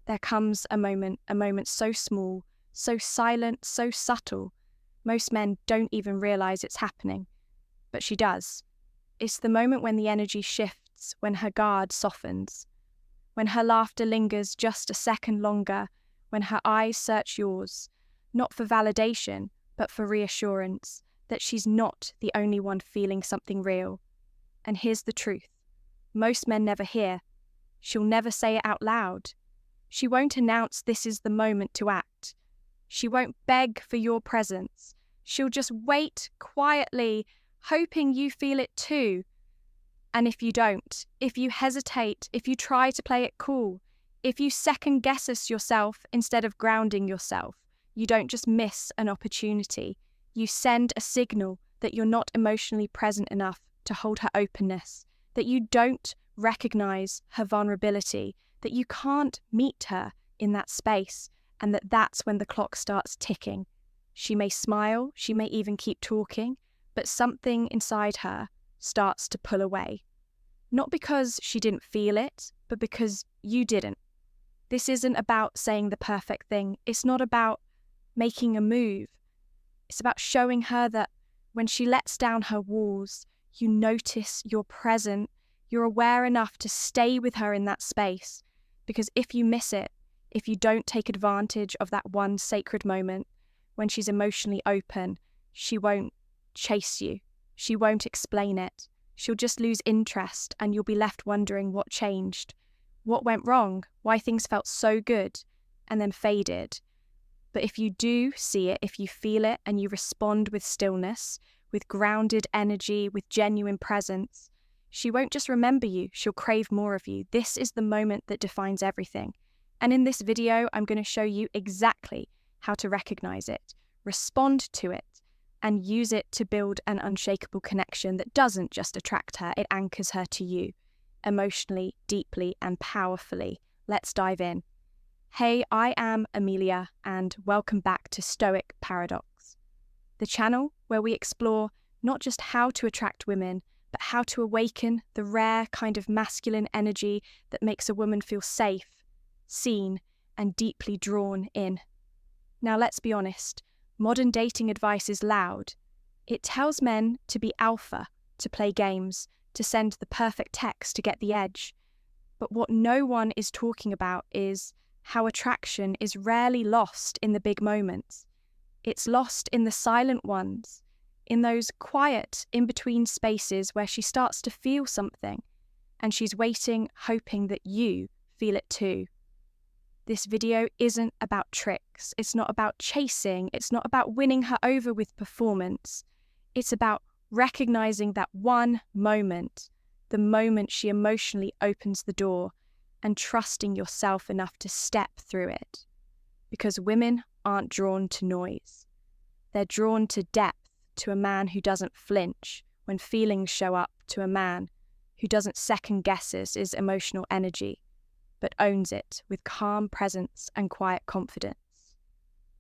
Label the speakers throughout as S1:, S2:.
S1: There comes a moment so small, so silent, so subtle, most men don't even realize it's happening. But she does. It's the moment when the energy shifts, when her guard softens, when her laughter lingers just a second longer, when her eyes search yours, not for validation, but for reassurance that she's not the only one feeling something real. And here's the truth. Most men never hear. She'll never say it out loud. She won't announce this is the moment to act. She won't beg for your presence. She'll just wait quietly, hoping you feel it too. And if you don't, if you hesitate, if you try to play it cool, if you second-guess yourself instead of grounding yourself, you don't just miss an opportunity. You send a signal that you're not emotionally present enough to hold her openness, that you don't recognize her vulnerability, that you can't meet her in that space, and that's when the clock starts ticking. She may smile, she may even keep talking, but something inside her starts to pull away. Not because she didn't feel it, but because you didn't. This isn't about saying the perfect thing. It's not about making a move. It's about showing her that when she lets down her walls, you notice you're present, you're aware enough to stay with her in that space. Because if you miss it, if you don't take advantage of that one sacred moment, when she's emotionally open, she won't chase you. She won't explain it. She'll just lose interest and you'll be left wondering what changed, what went wrong, why things felt so good and then faded. But if you do see it, if you feel it and you respond with stillness, with grounded energy, with genuine presence, she won't just remember you, she'll crave more of you. This is the moment that defines everything. And in this video, I'm going to show you exactly how to recognize it, respond to it, and use it to build an unshakable connection that doesn't just attract her, it anchors her to you, emotionally, deeply, and powerfully. Let's dive in. Hey, I am Amelia, and welcome back to Stoic Paradox, the channel where we explore not just how to attract women, but how to awaken the rare kind of masculine energy that makes a woman feel safe, seen, and deeply drawn in. Now, let's be honest. Modern dating advice is loud. It tells men to be alpha, to play games, to send the perfect text to get the edge. But what no one is talking about is how attraction is rarely lost in the big moments. It's lost in the silent ones, in those quiet, in-between spaces where she starts to feel something, and she's waiting, hoping that you feel it too. This video isn't about tricks, it's not about chasing, it's not about winning her over with performance. It's about recognizing that one moment, the moment she emotionally opens the door, and trusting yourself enough to step through it. Because women aren't drawn to noise. They're drawn to depth, to a man who doesn't flinch when feelings show up, to a man who doesn't second guess his emotional energy, but owns it with calm presence and quiet confidence.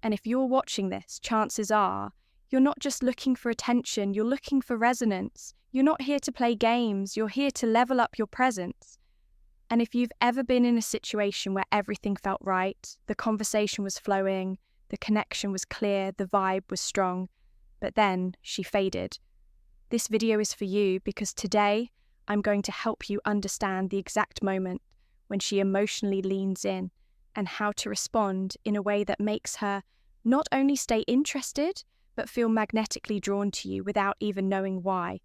S1: And if you're watching this, chances are you're not just looking for attention, you're looking for resonance. You're not here to play games, you're here to level up your presence. And if you've ever been in a situation where everything felt right, the conversation was flowing, the connection was clear, the vibe was strong, but then she faded, this video is for you, because today I'm going to help you understand the exact moment when she emotionally leans in, and how to respond in a way that makes her not only stay interested, but feel magnetically drawn to you without even knowing why.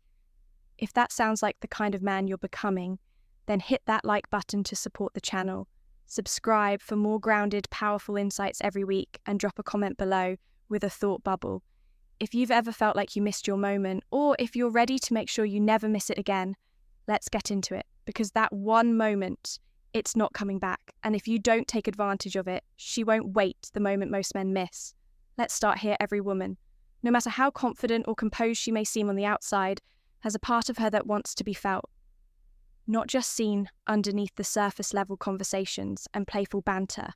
S1: If that sounds like the kind of man you're becoming, then hit that like button to support the channel, subscribe for more grounded, powerful insights every week, and drop a comment below with a thought bubble. If you've ever felt like you missed your moment, or if you're ready to make sure you never miss it again, let's get into it, because that one moment, it's not coming back. And if you don't take advantage of it, she won't wait the moment most men miss. Let's start here. Every woman, no matter how confident or composed she may seem on the outside, has a part of her that wants to be felt. Not just seen underneath the surface level conversations and playful banter.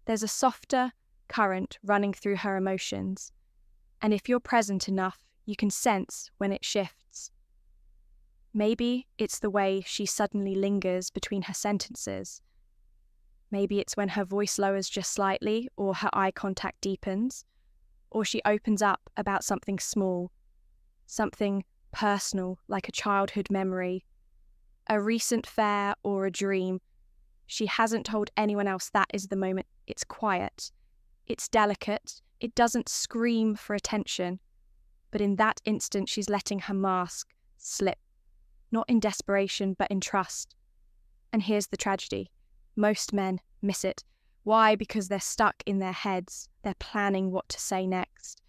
S1: There's a softer current running through her emotions. And if you're present enough, you can sense when it shifts. Maybe it's the way she suddenly lingers between her sentences, Maybe it's when her voice lowers just slightly, or her eye contact deepens, or she opens up about something small, something personal like a childhood memory, a recent fare or a dream. She hasn't told anyone else that is the moment. It's quiet. It's delicate. It doesn't scream for attention. But in that instant, she's letting her mask slip, not in desperation, but in trust. And here's the tragedy. Most men miss it. Why? Because they're stuck in their heads. They're planning what to say next.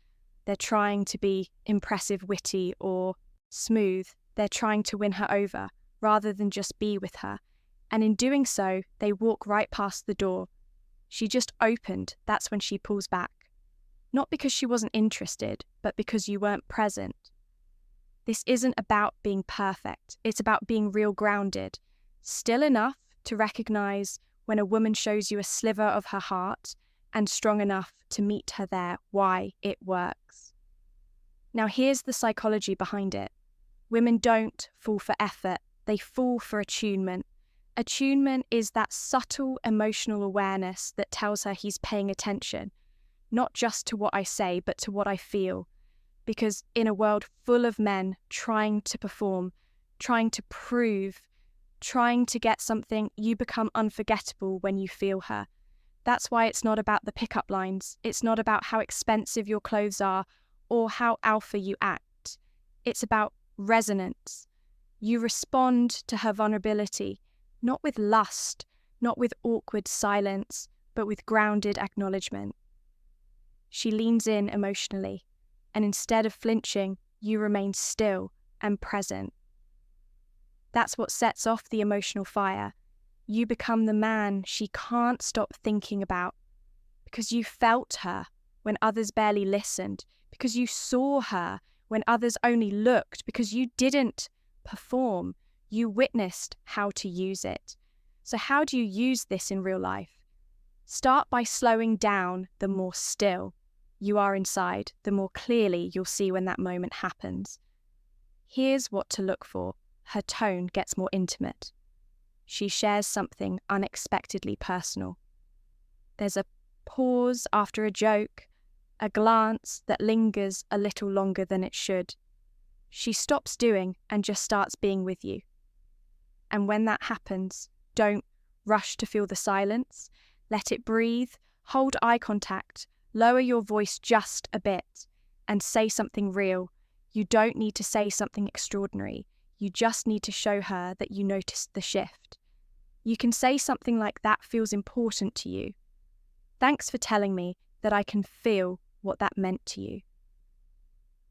S1: They're trying to be impressive, witty, or smooth. They're trying to win her over, rather than just be with her. And in doing so, they walk right past the door. She just opened. That's when she pulls back. Not because she wasn't interested, but because you weren't present. This isn't about being perfect. It's about being real grounded. Still enough to recognize when a woman shows you a sliver of her heart, and strong enough to meet her there, why it works. Now here's the psychology behind it. Women don't fall for effort, they fall for attunement. Attunement is that subtle emotional awareness that tells her he's paying attention, not just to what I say, but to what I feel. Because in a world full of men trying to perform, trying to prove, trying to get something, you become unforgettable when you feel her. That's why it's not about the pickup lines. It's not about how expensive your clothes are or how alpha you act. It's about resonance. You respond to her vulnerability, not with lust, not with awkward silence, but with grounded acknowledgement. She leans in emotionally, and instead of flinching, you remain still and present. That's what sets off the emotional fire. You become the man she can't stop thinking about, because you felt her when others barely listened, because you saw her when others only looked, because you didn't perform, you witnessed how to use it. So how do you use this in real life? Start by slowing down. The more still you are inside, the more clearly you'll see when that moment happens. Here's what to look for. Her tone gets more intimate. She shares something unexpectedly personal. There's a pause after a joke, a glance that lingers a little longer than it should. She stops doing and just starts being with you. And when that happens, don't rush to feel the silence. Let it breathe, hold eye contact, lower your voice just a bit, and say something real. You don't need to say something extraordinary. You just need to show her that you noticed the shift. You can say something like, "That feels important to you. Thanks for telling me that I can feel what that meant to you."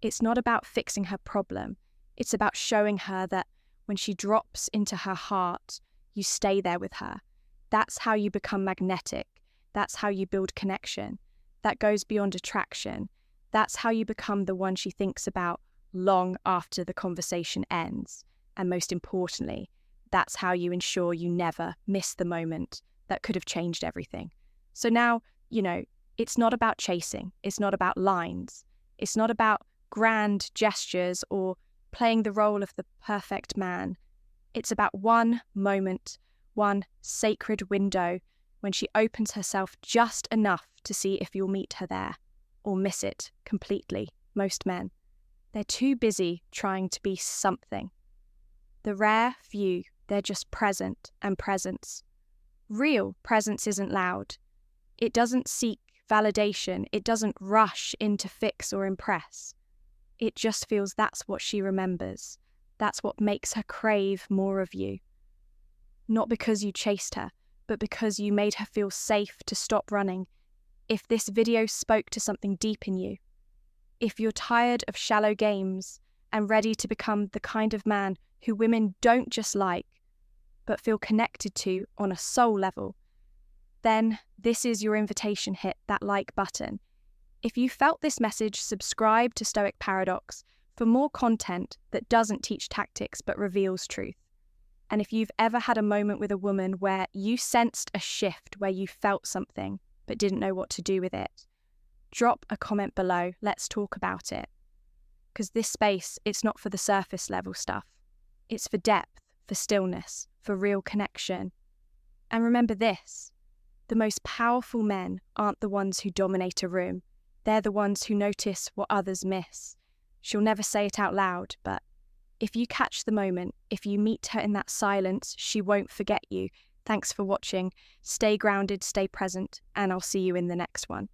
S1: It's not about fixing her problem. It's about showing her that when she drops into her heart, you stay there with her. That's how you become magnetic. That's how you build connection. That goes beyond attraction. That's how you become the one she thinks about long after the conversation ends. And most importantly, that's how you ensure you never miss the moment that could have changed everything. So now, it's not about chasing. It's not about lines. It's not about grand gestures or playing the role of the perfect man. It's about one moment, one sacred window when she opens herself just enough to see if you'll meet her there or miss it completely. Most men, they're too busy trying to be something. The rare few, they're just present and presence. Real presence isn't loud. It doesn't seek validation. It doesn't rush in to fix or impress. It just feels that's what she remembers. That's what makes her crave more of you. Not because you chased her, but because you made her feel safe to stop running. If this video spoke to something deep in you, if you're tired of shallow games and ready to become the kind of man who women don't just like, but feel connected to on a soul level, then this is your invitation. Hit that like button. If you felt this message, subscribe to Stoic Paradox for more content that doesn't teach tactics but reveals truth. And if you've ever had a moment with a woman where you sensed a shift, where you felt something but didn't know what to do with it, drop a comment below. Let's talk about it. Because this space, it's not for the surface level stuff. It's for depth, for stillness, for real connection. And remember this, The most powerful men aren't the ones who dominate a room. They're the ones who notice what others miss. She'll never say it out loud, but if you catch the moment, if you meet her in that silence, she won't forget you. Thanks for watching. Stay grounded, stay present, and I'll see you in the next one.